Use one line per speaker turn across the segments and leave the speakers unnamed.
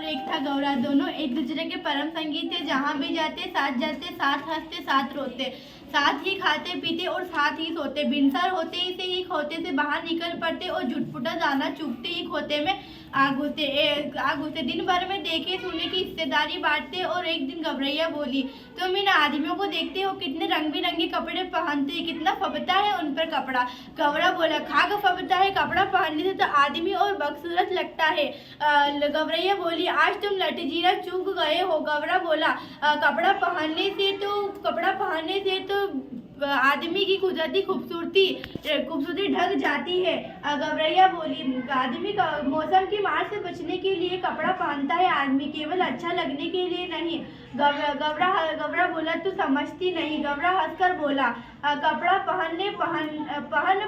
और एक था गौरा, दोनों एक दूसरे के परम संगी थे। जहाँ भी जाते, साथ हंसते, साथ रोते, साथ ही खाते पीते और साथ ही सोते। बिनसर होते ही से ही खोते से बाहर निकल पड़ते और झुटपुटा जाना चुपते ही खोते में आग होते। दिन भर में देखे सुने की हिस्सेदारी बांटते। और एक दिन घबरैया बोली, तुम इन आदमियों को देखते हो, कितने रंग बिरंगे कपड़े पहनते, कितना फबता है उन पर कपड़ा। गौरा बोला, खाक फबता है, कपड़ा पहनने से तो आदमी और बदसूरत लगता है। घबरैया बोली, आज तुम लठजीरा चूक गए हो। गौरा बोला, कपड़ा पहनने से तो आदमी की कुदरती खूबसूरती ढक जाती है। घबरैया बोली, आदमी का मौसम की मार से बचने के लिए कपड़ा पहनता है आदमी, केवल अच्छा लगने के लिए नहीं। गबरा बोला, तू समझती नहीं। गबरा हंसकर बोला, कपड़ा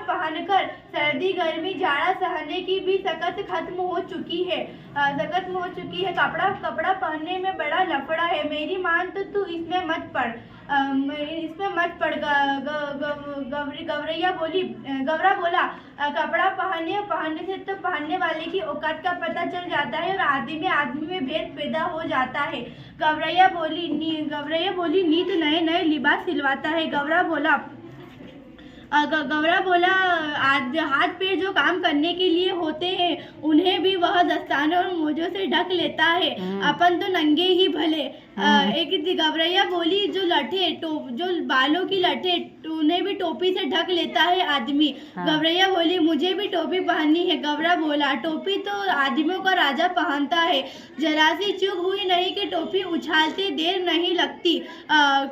पहन कर सर्दी गर्मी जाड़ा सहने की भी सकत खत्म हो चुकी है। कपड़ा पहनने में बड़ा लफड़ा है। मेरी मान तो तू इसमें मत पड़। गौरा बोला, कपड़ा पहनने से तो पहनने वाले की औकात का पता चल जाता है और आदमी में भेद पैदा हो जाता है। गौरैया बोली, नीत नए नए लिबास सिलवाता है। गौरा बोला, हाथ पैर जो काम करने के लिए होते हैं उन्हें भी वह दस्ताने और मोजों से ढक लेता है, अपन तो नंगे ही भले। एक घबरैया बोली, जो बालों की लठे उन्हें भी टोपी से ढक लेता है आदमी। घबरैया बोली, मुझे भी टोपी पहननी है। गौरा बोला, टोपी तो आदमियों का राजा पहनता है, जरा सी चूक हुई नहीं कि टोपी उछालते देर नहीं लगती।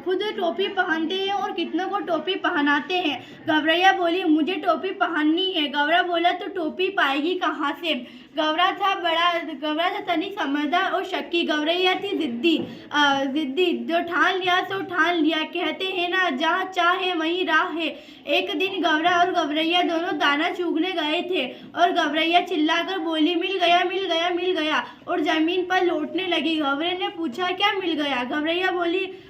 खुद टोपी पहनते हैं और कितनों को टोपी पहनाते हैं। घबरैया बोली, मुझे टोपी पहननी है। गौरा बोला, तो टोपी पाएगी कहाँ से। गौरा था तनिक समझदार और शक्की। गौरैया थी जिद्दी, जो ठान लिया सो ठान लिया। कहते हैं ना, जहाँ चाहे वहीं राह है। एक दिन गौरा और घबरैया दोनों दाना चुगने गए थे और घबरैया चिल्लाकर बोली, मिल गया और जमीन पर लौटने लगी। घबरे ने पूछा, क्या मिल गया।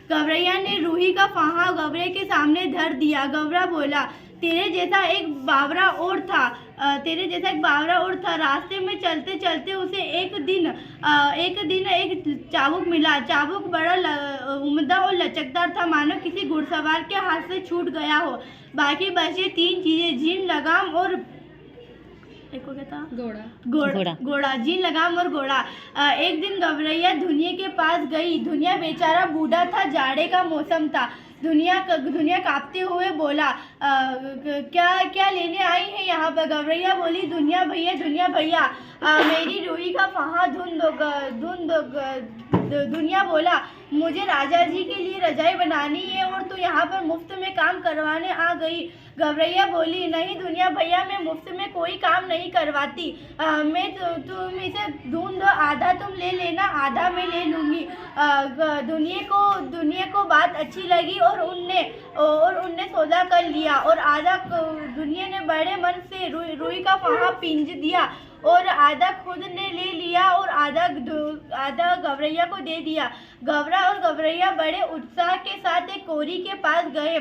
घबरैया ने रूही का फाहा गौरे के सामने धर दिया। गौरा बोला, तेरे जैसा एक बावरा और था। रास्ते में चलते चलते उसे एक दिन एक चाबुक मिला। चाबुक बड़ा उम्दा और लचकदार था, मानो किसी घुड़सवार के हाथ से छूट गया हो। बाकी बचे 3 चीजें, जीन लगाम और घोड़ा। जीन लगाम और घोड़ा। एक दिन घबरैया धुनिया के पास गई। धुनिया बेचारा बूढ़ा था, जाड़े का मौसम था। धुनिया कांपते हुए बोला, क्या लेने आई है यहाँ पर। घबरैया बोली, धुनिया भैया, मेरी रूही का फहा धुन दो। धुनिया बोला, मुझे राजा जी के लिए रजाई बनानी है और तू यहाँ पर मुफ्त में काम करवाने आ गई। घबरैया बोली, नहीं धुनिया भैया, मैं मुफ्त में कोई काम नहीं करवाती। तुम इसे ढूंढ दो, आधा तुम ले लेना, आधा मैं ले लूँगी। दुनिया को बात अच्छी लगी और उनने सौदा कर लिया और आधा दुनिया ने बड़े मन से रूही का फहा पींज दिया और आधा खुद ने ले लिया और आधा घबरैया को दे दिया। गौरा और घबरैया बड़े उत्साह के साथ एक कोरी के पास गए।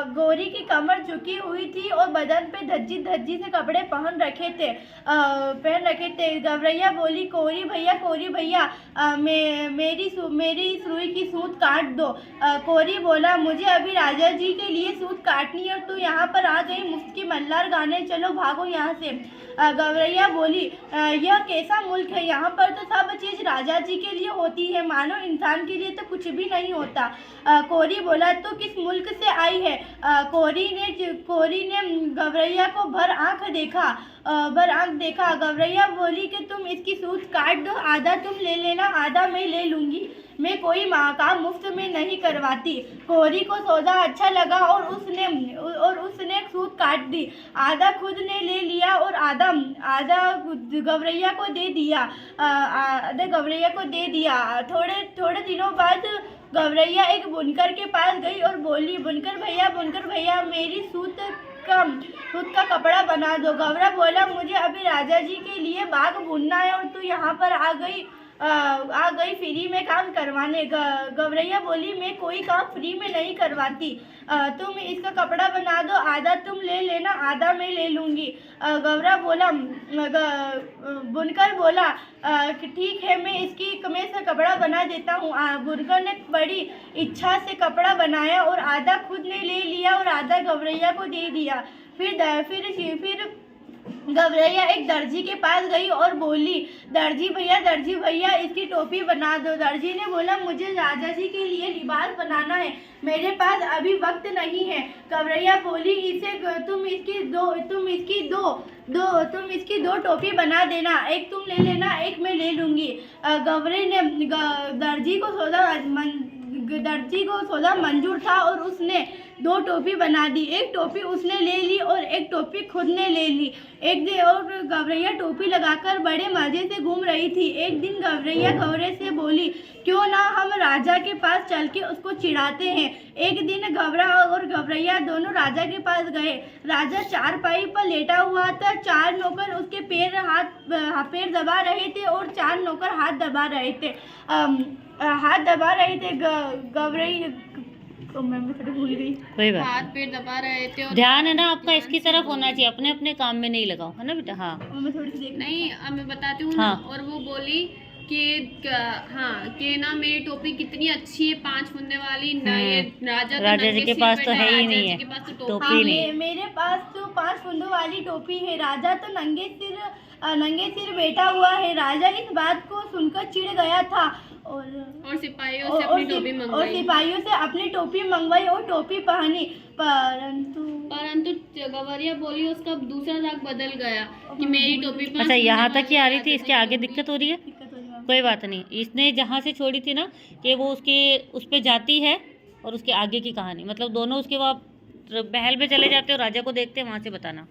गोरी की कमर झुकी हुई थी और बदन पे धज्जी से कपड़े पहन रखे थे। घबरैया बोली, कोरी भैया, मेरी इस रूही की सूत काट दो। कोरी बोला, मुझे अभी राजा जी के लिए सूत काटनी है और तू यहाँ पर आ गई मुफ्त की मल्लार गाने, चलो भागो यहाँ से। घबरैया बोली, यह कैसा मुल्क है, यहाँ पर तो सब चीज राजा जी के लिए होती है, मानो इंसान के लिए तो कुछ भी नहीं होता। कोरी बोला, तो किस मुल्क से आई है। कोरी ने घबरैया को भर आंख देखा। घबरैया बोली कि तुम इसकी सूत काट दो, आधा तुम ले लेना, आधा मैं ले लूंगी, मैं कोई काम मुफ्त में नहीं करवाती। कोरी को सौदा अच्छा लगा और उसने सूत काट दी। आधा खुद ने ले लिया और आधा घबरैया को दे दिया। थोड़े दिनों बाद घबरैया एक बुनकर के पास गई और बोली, बुनकर भैया, मेरी सूत का कपड़ा बना दो। गौरा बोला, मुझे अभी राजा जी के लिए बाग बुनना है और तू यहाँ पर आ गई फ्री में काम करवाने। घबरैया बोली, मैं कोई काम फ्री में नहीं करवाती। तुम इसका कपड़ा बना दो, आधा तुम ले लेना, आधा मैं ले लूँगी। गौरा बोला बुनकर बोला कि ठीक है, मैं इसका कपड़ा बना देता हूँ। बुनकर ने बड़ी इच्छा से कपड़ा बनाया और आधा खुद ने ले लिया और आधा गौरैया को दे दिया। फिर गौरैया एक दर्जी के पास गई और बोली, दर्जी भैया इसकी टोपी बना दो। दर्जी ने बोला, मुझे राजा जी के लिए लिबास बनाना है, मेरे पास अभी वक्त नहीं है। गौरैया बोली, तुम इसकी दो टोपी बना देना, एक तुम ले लेना, एक मैं ले लूँगी। गौरे ने दर्जी को सौदा मंजूर था और उसने दो टोपी बना दी। एक टोपी उसने ले ली और एक टोपी खुद ने ले ली। एक दिन और गौरैया टोपी लगाकर बड़े मज़े से घूम रही थी। एक दिन गौरैया गौरे से बोली, क्यों ना हम राजा के पास चल के उसको चिढ़ाते हैं। एक दिन गौरा और गौरैया दोनों राजा के पास गए। राजा चारपाई पर लेटा हुआ था। 4 नौकर उसके पैर दबा रहे थे और 4 नौकर हाथ दबा रहे थे। गौरैया मैं थोड़ी भूल गई।
कोई बात,
हाथ पैर दबा रहे थे और
ध्यान है ना आपका इसकी तरफ होना चाहिए, अपने अपने काम में नहीं लगाओ, है ना बेटा। हाँ
मैं थोड़ी सी देख
नहीं, मैं बताती हूँ।
हाँ।
और वो बोली कि ना मेरी टोपी कितनी अच्छी है, 5 फुंदे वाली ना। ये
राजा जी के पास तो है ही नहीं है
के पास तो
टोपी नहीं।
मेरे पास तो 5 फुंदों वाली टोपी है। राजा तो नंगे सिर बैठा हुआ है। राजा इस बात को सुनकर चिढ़ गया था
और सिपाहियों से अपनी
टोपी मंगवाई और टोपी पहनी।
परंतु गौरैया बोली, उसका दूसरा राग बदल गया कि मेरी टोपी पर।
अच्छा, यहाँ तक ही आ रही थी, इसके आगे दिक्कत हो रही है? कोई बात नहीं, इसने जहाँ से छोड़ी थी ना कि वो उस पे जाती है और उसके आगे की कहानी, मतलब दोनों उसके वहाँ महल में चले जाते और राजा को देखते हैं, वहाँ से बताना।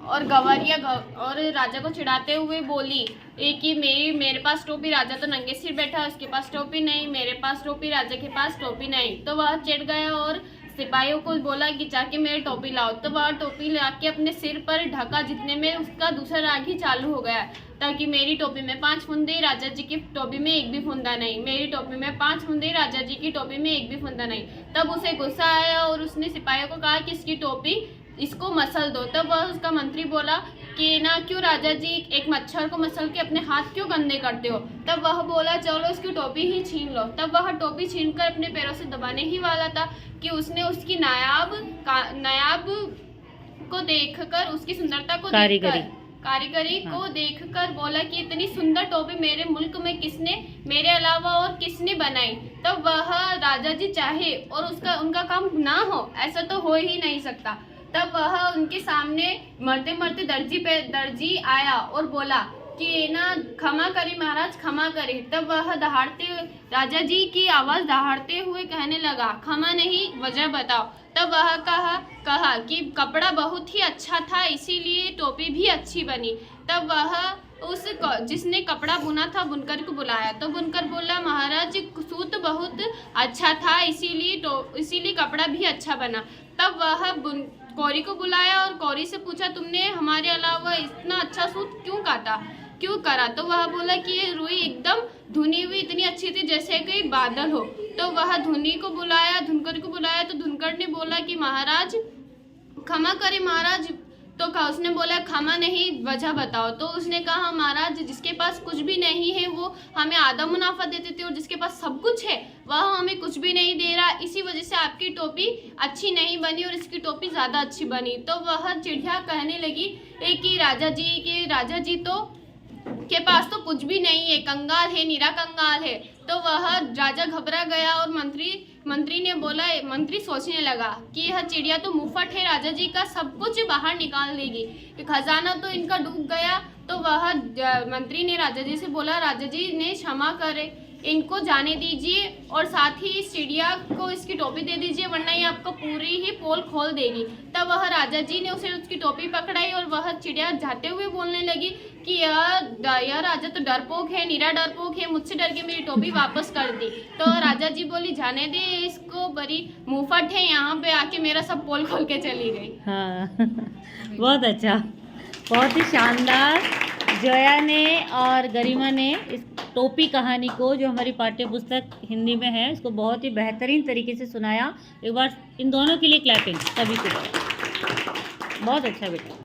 और गौरैया और राजा को चिढ़ाते हुए बोली कि मेरे पास टोपी, राजा तो नंगे सिर बैठा है, उसके पास टोपी नहीं, मेरे पास टोपी, राजा के पास टोपी नहीं। तो वह चिढ़ गया और सिपाहियों को बोला कि जाके मेरी टोपी लाओ। तो वह टोपी लाके अपने सिर पर ढका, जितने में उसका दूसरा राग ही चालू हो गया, ताकि मेरी टोपी में 5 फुंदे, राजा जी की टोपी में एक भी फुंदा नहीं, मेरी टोपी में 5 फुंदे, राजा जी की टोपी में एक भी फुंदा नहीं। तब उसे गुस्सा आया और उसने सिपाहियों को कहा कि इसकी टोपी इसको मसल दो। तब वह उसका मंत्री बोला कि ना, क्यों राजा जी एक मच्छर को मसल के अपने हाथ क्यों गंदे करते हो। तब वह बोला, चलो इसकी टोपी ही छीन लो। तब वह टोपी छीनकर अपने पैरों से दबाने ही वाला था कि उसने उसकी नायाब को देखकर, उसकी सुंदरता को कारीगरी को देखकर बोला कि इतनी सुंदर टोपी मेरे मुल्क में किसने, मेरे अलावा और किसने बनाई। तब वह राजा जी चाहे और उनका काम ना हो, ऐसा तो हो ही नहीं सकता। तब वह उनके सामने मरते मरते दर्जी आया और बोला कि ना, क्षमा करें महाराज, क्षमा करें। तब वह राजा जी की आवाज़ दहाड़ते हुए कहने लगा, क्षमा नहीं, वजह बताओ। तब वह कहा कि कपड़ा बहुत ही अच्छा था, इसीलिए टोपी भी अच्छी बनी। तब वह जिसने कपड़ा बुना था बुनकर को बुलाया। तो बुनकर बोला, महाराज सूत बहुत अच्छा था, इसीलिए कपड़ा भी अच्छा बना। तब वह कौरी को बुलाया और कौरी से पूछा, तुमने हमारे अलावा इतना अच्छा सूत क्यों करा। तो वह बोला कि ये रुई एकदम धुनी हुई इतनी अच्छी थी जैसे कोई बादल हो। तो वह धुनकर को बुलाया। तो धुनकर ने बोला कि महाराज क्षमा करें महाराज। तो उसने बोला, क्षमा नहीं, वजह बताओ। तो उसने कहा, महाराज जिसके पास कुछ भी नहीं है वो हमें आधा मुनाफा देते थे और जिसके पास सब कुछ है वह हमें कुछ भी नहीं दे रहा, इसी वजह से आपकी टोपी अच्छी नहीं बनी और इसकी टोपी ज़्यादा अच्छी बनी। तो वह चिड़िया कहने लगी कि राजा जी तो के पास तो कुछ भी नहीं है, कंगाल है, निरा कंगाल है। तो वह राजा घबरा गया और मंत्री सोचने लगा कि यह चिड़िया तो मुफ्त है, राजा जी का सब कुछ बाहर निकाल देगी, खजाना तो इनका डूब गया। तो वह मंत्री ने राजा जी से बोला, राजा जी ने क्षमा करे, इनको जाने दीजिए और साथ ही इस चिड़िया को इसकी टोपी दे दीजिए, वरना ये आपको पूरी ही पोल खोल देगी। तब वह राजा जी ने उसकी टोपी पकड़ाई और वह चिड़िया जाते हुए बोलने लगी कि यह राजा तो डरपोक है, निरा डरपोक है, मुझसे डर के मेरी टोपी वापस कर दी। तो राजा जी बोली, जाने दे, इसको बड़ी मुफ्त है, यहाँ पे आके मेरा सब पोल खोल के चली गई।
हाँ बहुत अच्छा, बहुत ही शानदार। जोया ने और गरिमा ने इस टोपी कहानी को, जो हमारी पाठ्य पुस्तक हिंदी में है, इसको बहुत ही बेहतरीन तरीके से सुनाया। एक बार इन दोनों के लिए क्लैपिंग सभी को। बहुत अच्छा बेटा।